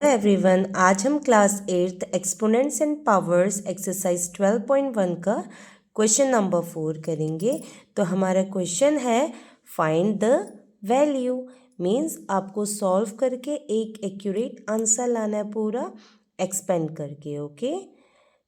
Everyone, आज हम class 8th exponents and powers exercise 12.1 का क्वेश्चन नंबर 4 करेंगे। तो हमारा क्वेश्चन है फाइंड द वैल्यू। मीन्स आपको सॉल्व करके एक एक्यूरेट आंसर लाना है पूरा एक्सपेंड करके। ओके,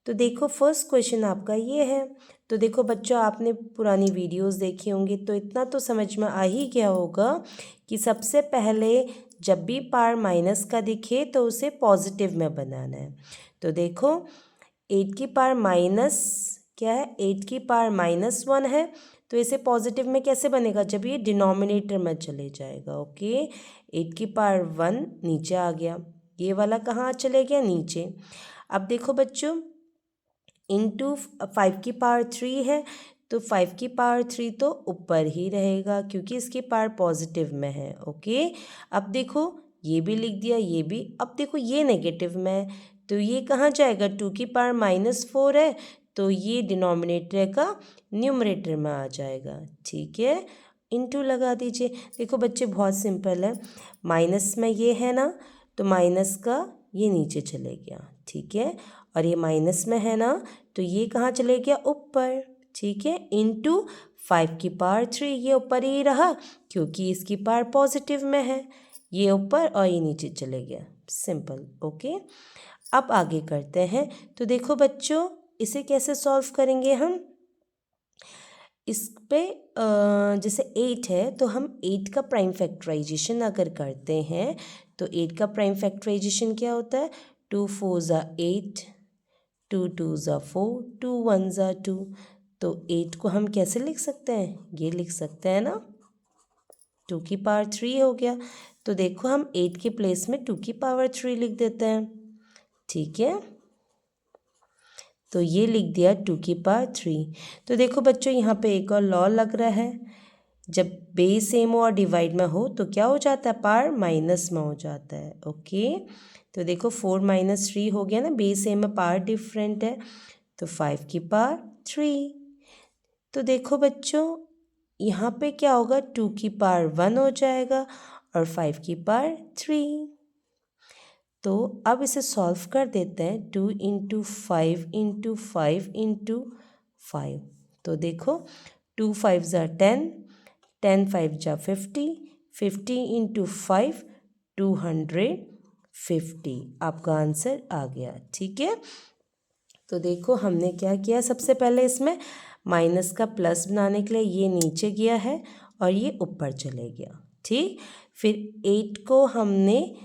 तो देखो फर्स्ट क्वेश्चन आपका ये है। तो देखो बच्चों, आपने पुरानी वीडियोस देखी होंगी तो इतना तो समझ में आ ही गया होगा कि सबसे पहले जब भी पावर माइनस का दिखे तो उसे पॉजिटिव में बनाना है। तो देखो 8 की पावर माइनस क्या है, 8 की पावर -1 है, तो इसे पॉजिटिव में कैसे बनेगा, जब ये डिनोमिनेटर में चले जाएगा। ओके, 8 की पावर 1 नीचे आ गया, ये वाला कहाँ चले गया, नीचे। अब देखो बच्चों, इंटू 5 की पावर 3 है, तो 5 की पावर 3 तो ऊपर ही रहेगा क्योंकि इसकी पावर पॉजिटिव में है। ओके, अब देखो ये भी लिख दिया, ये भी। अब देखो ये नेगेटिव में है, तो ये कहाँ जाएगा, 2 की पावर -4 है, तो ये डिनोमिनेटर का न्यूमरेटर में आ जाएगा। ठीक है, इंटू लगा दीजिए। देखो बच्चे बहुत सिंपल है, माइनस में ये है ना, तो माइनस का ये नीचे चले गया। ठीक है, और ये माइनस में है ना, तो ये कहाँ चले गया, ऊपर। ठीक है, इंटू 5 की पावर 3, ये ऊपर ही रहा क्योंकि इसकी पावर पॉजिटिव में है, ये ऊपर और ये नीचे चले गया। सिंपल। ओके, अब आगे करते हैं। तो देखो बच्चों, इसे कैसे सॉल्व करेंगे हम। इस पे जैसे 8 है तो हम 8 का प्राइम फैक्टराइजेशन अगर करते हैं तो 8 का प्राइम फैक्टराइजेशन क्या होता है, 2 4 ज़ा 8, 2 2 ज़ा 4, 2 1 ज़ा 2। तो 8 को हम कैसे लिख सकते हैं, ये लिख सकते हैं ना, 2 की पावर 3 हो गया। तो देखो हम 8 के प्लेस में 2 की पावर 3 लिख देते हैं। ठीक है, तो ये लिख दिया 2 की पावर 3। तो देखो बच्चों, यहाँ पे एक और लॉ लग रहा है, जब बेस सेम हो और डिवाइड में हो तो क्या हो जाता है, पावर माइनस में हो जाता है। ओके, तो देखो 4 - 3 हो गया ना, बेस सेम में पावर डिफरेंट है, तो 5 की पावर 3। तो देखो बच्चों, यहाँ पे क्या होगा, 2 की पावर 1 हो जाएगा और 5 की पावर 3। तो अब इसे सॉल्व कर देते हैं, 2 × 5 × 5 × 5। तो देखो 2 5 ज़ा 10, 10 5 ज़ा 50, 50 × 5 250। आपका आंसर आ गया। ठीक है, तो देखो हमने क्या किया, सबसे पहले इसमें माइनस का प्लस बनाने के लिए ये नीचे गया है और ये ऊपर चले गया। ठीक, फिर 8 को हमने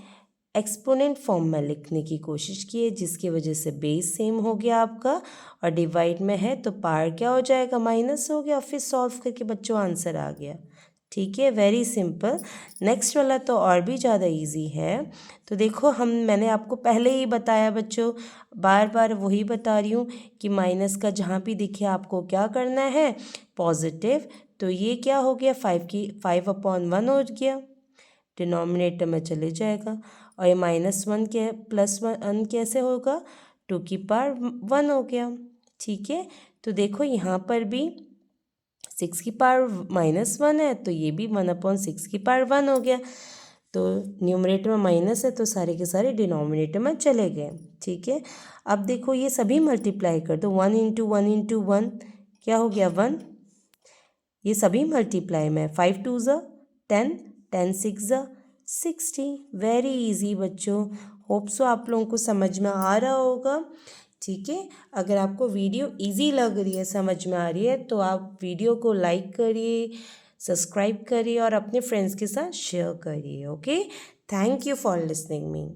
एक्सपोनेंट फॉर्म में लिखने की कोशिश की है, जिसकी वजह से बेस सेम हो गया आपका, और डिवाइड में है तो पावर क्या हो जाएगा, माइनस हो गया। फिर सॉल्व करके बच्चों आंसर आ गया। ठीक है, वेरी सिंपल। नेक्स्ट वाला तो और भी ज़्यादा इजी है। तो देखो मैंने आपको पहले ही बताया बच्चों, बार बार वही बता रही हूँ कि माइनस का जहाँ भी दिखे आपको क्या करना है, पॉजिटिव। तो ये क्या हो गया, 5/1 हो गया, डिनोमिनेटर में चले जाएगा। और ये -1 के +1 कैसे होगा, 2 की पावर 1 हो गया। ठीक है, तो देखो यहाँ पर भी 6 की पावर -1 है, तो ये भी 1/6 की पावर 1 हो गया। तो न्यूमरेटर में माइनस है तो सारे के सारे डिनोमिनेटर में चले गए। ठीक है, अब देखो ये सभी मल्टीप्लाई कर दो, 1 × 1 × 1 क्या हो गया, 1। ये सभी मल्टीप्लाई में, 5 2 ज़ा 10, 10 6 ज़ा 60। वेरी इजी बच्चों, होप सो आप लोगों को समझ में आ रहा होगा। ठीक है, अगर आपको वीडियो इजी लग रही है, समझ में आ रही है, तो आप वीडियो को लाइक करिए, सब्सक्राइब करिए और अपने फ्रेंड्स के साथ शेयर करिए। Okay, thank you for listening me.